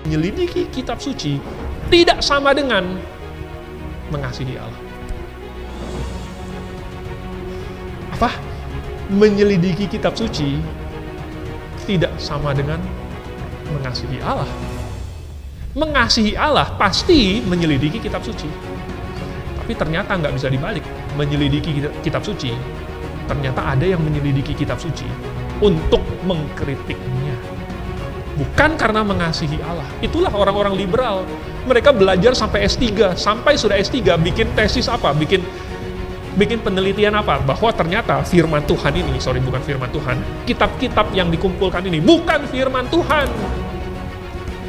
menyelidiki kitab suci tidak sama dengan mengasihi Allah. Apa? Menyelidiki kitab suci tidak sama dengan mengasihi Allah. Mengasihi Allah pasti menyelidiki kitab suci. Tapi ternyata nggak bisa dibalik. Menyelidiki kitab suci, ternyata ada yang menyelidiki kitab suci untuk mengkritiknya. Bukan karena mengasihi Allah. Itulah orang-orang liberal. Mereka belajar sampai S3. Sampai sudah S3 bikin tesis apa? Bikin penelitian apa? Bahwa ternyata firman Tuhan ini, bukan firman Tuhan, kitab-kitab yang dikumpulkan ini bukan firman Tuhan.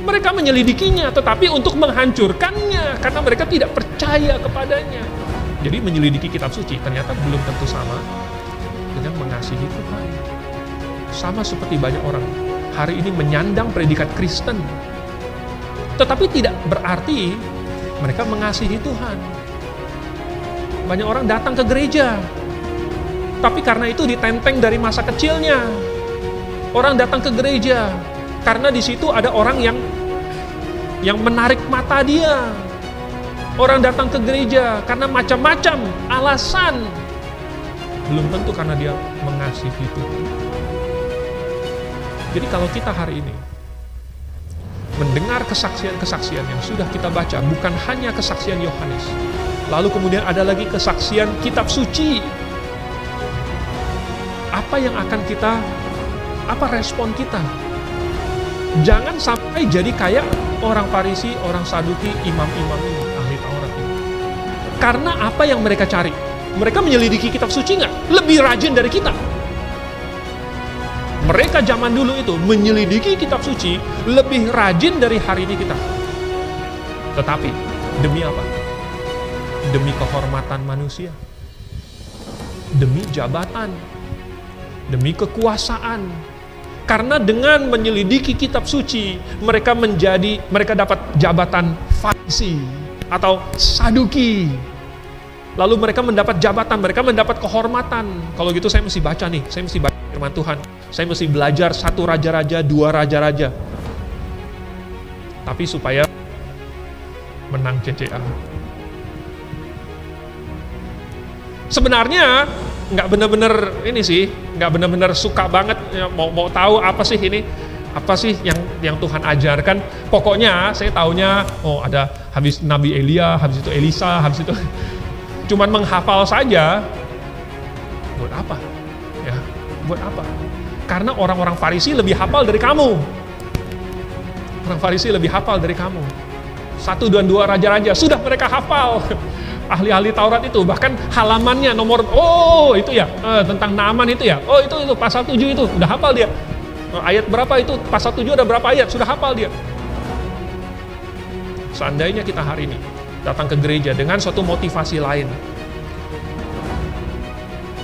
Mereka menyelidikinya, tetapi untuk menghancurkannya, karena mereka tidak percaya kepadanya. Jadi menyelidiki kitab suci ternyata belum tentu sama dengan mengasihi Tuhan. Sama seperti banyak orang hari ini menyandang predikat Kristen, tetapi tidak berarti mereka mengasihi Tuhan. Banyak orang datang ke gereja, tapi karena itu ditenteng dari masa kecilnya. Orang datang ke gereja karena di situ ada orang yang menarik mata dia. Orang datang ke gereja karena macam-macam alasan. Belum tentu karena dia mengasihi Tuhan. Jadi kalau kita hari ini mendengar kesaksian-kesaksian yang sudah kita baca, bukan hanya kesaksian Yohanes, lalu kemudian ada lagi kesaksian kitab suci, apa yang akan apa respon kita? Jangan sampai jadi kayak orang Farisi, orang Saduki, imam-imam ini, ahli Taurat ini. Karena apa yang mereka cari? Mereka menyelidiki kitab suci nggak? Lebih rajin dari kita. Mereka zaman dulu itu menyelidiki kitab suci lebih rajin dari hari ini kita. Tetapi, demi apa? Demi kehormatan manusia. Demi jabatan. Demi kekuasaan. Karena dengan menyelidiki kitab suci, mereka dapat jabatan Farisi atau Saduki. Lalu mereka mendapat jabatan, mereka mendapat kehormatan. Kalau gitu saya mesti baca nih, saya mesti baca firman Tuhan. Saya mesti belajar 1 raja-raja, 2 raja-raja. Tapi supaya menang CCA. Sebenarnya nggak benar-benar ini sih, nggak benar-benar suka banget ya, mau tahu apa sih ini, apa sih yang Tuhan ajarkan. Pokoknya saya taunya ada habis Nabi Elia, habis itu Elisa, habis itu cuman menghafal saja. Buat apa? Ya, buat apa? Karena orang-orang Farisi lebih hafal dari kamu. Orang Farisi lebih hafal dari kamu. 1 dan 2 raja-raja sudah mereka hafal. Ahli-ahli Taurat itu, bahkan halamannya nomor, itu ya, tentang Naaman itu ya, itu pasal 7 itu, udah hafal dia. Ayat berapa itu, pasal 7 ada berapa ayat, sudah hafal dia. Seandainya kita hari ini datang ke gereja dengan suatu motivasi lain,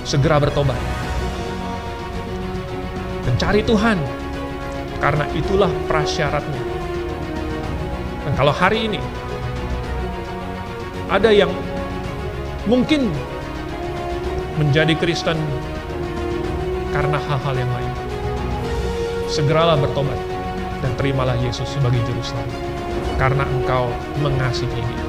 segera bertobat. Dan cari Tuhan, karena itulah prasyaratnya. Dan kalau hari ini, ada yang mungkin menjadi Kristen karena hal-hal yang lain, segeralah bertobat dan terimalah Yesus sebagai Juru Selamat, karena engkau mengasihi Dia.